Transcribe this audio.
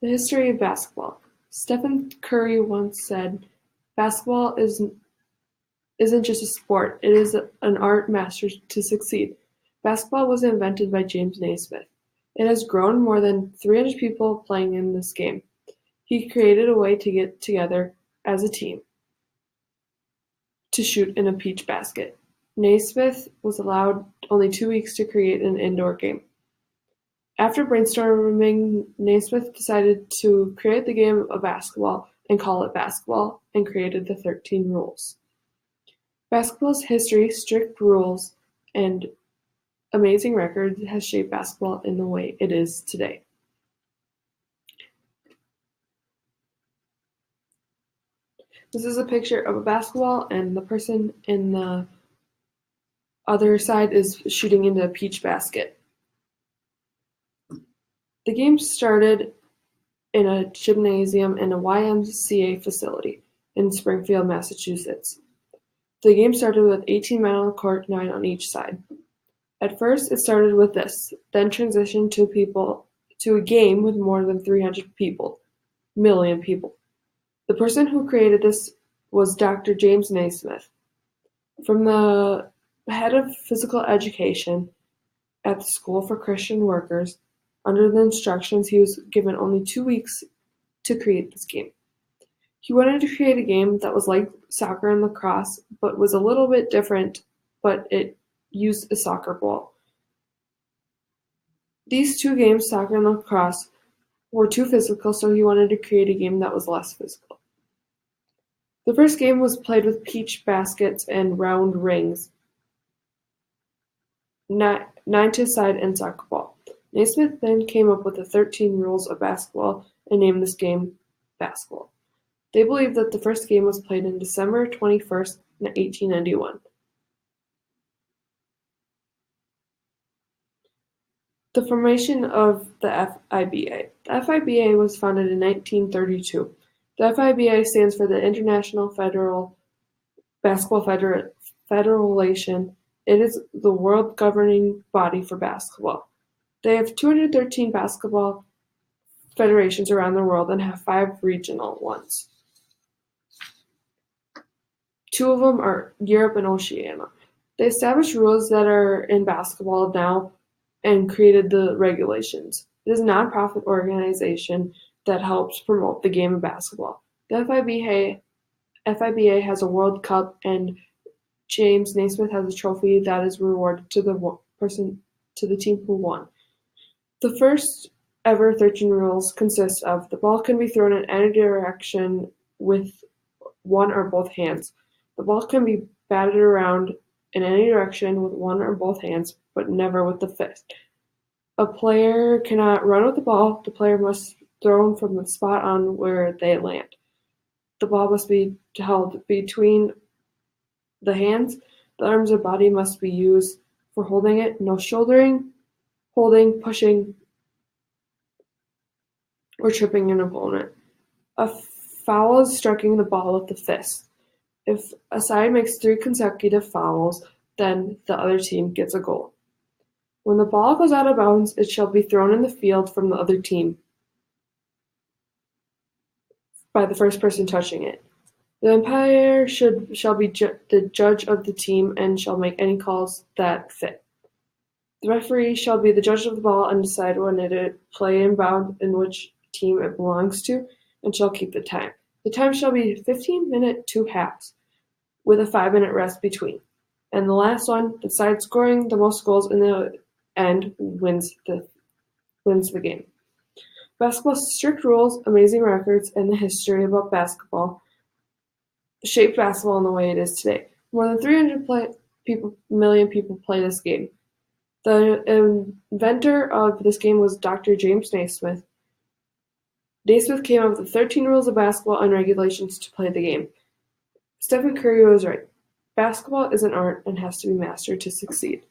The history of basketball. Stephen Curry once said, "Basketball isn't just a sport, it is an art mastered to succeed." Basketball was invented by James Naismith. It has grown more than 300 people playing in this game. He created a way to get together as a team to shoot in a peach basket. Naismith was allowed only 2 weeks to create an indoor game. After brainstorming, Naismith decided to create the game of basketball and call it basketball, and created the 13 rules. Basketball's history, strict rules, and amazing record has shaped basketball in the way it is today. This is a picture of a basketball, and the person in the other side is shooting into a peach basket. The game started in a gymnasium in a YMCA facility in Springfield, Massachusetts. The game started with 18 men on the court, 9 on each side. At first, it started with this, then transitioned to a game with more than 300 million people. The person who created this was Dr. James Naismith. From the head of physical education at the School for Christian Workers, under the instructions, he was given only 2 weeks to create this game. He wanted to create a game that was like soccer and lacrosse, but was a little bit different, but it used a soccer ball. These two games, soccer and lacrosse, were too physical, so he wanted to create a game that was less physical. The first game was played with peach baskets and round rings, 9 to a side and soccer ball. Naismith then came up with the 13 rules of basketball and named this game basketball. They believe that the first game was played on December 21st, 1891. The formation of the FIBA. The FIBA was founded in 1932. The FIBA stands for the International Basketball Federation. It is the world governing body for basketball. They have 213 basketball federations around the world and have 5 regional ones. 2 of them are Europe and Oceania. They established rules that are in basketball now and created the regulations. It is a non-profit organization that helps promote the game of basketball. The FIBA has a World Cup, and James Naismith has a trophy that is rewarded to the team who won. The first ever 13 rules consist of: the ball can be thrown in any direction with one or both hands. The ball can be batted around in any direction with one or both hands, but never with the fist. A player cannot run with the ball. The player must throw from the spot on where they land. The ball must be held between the hands. The arms or body must be used for holding it. No shouldering, holding, pushing, or tripping an opponent. A foul is striking the ball with the fist. If a side makes 3 consecutive fouls, then the other team gets a goal. When the ball goes out of bounds, it shall be thrown in the field from the other team by the first person touching it. The umpire shall be the judge of the team and shall make any calls that fit. The referee shall be the judge of the ball and decide when it is play inbound in which team it belongs to, and shall keep the time. The time shall be 15-minute 2 halves, with a 5-minute rest between. And the last one, the side scoring the most goals in the end wins the game. Basketball's strict rules, amazing records, and the history about basketball shaped basketball in the way it is today. More than 300 million people play this game. The inventor of this game was Dr. James Naismith. Naismith came up with the 13 rules of basketball and regulations to play the game. Stephen Curry was right. Basketball is an art and has to be mastered to succeed.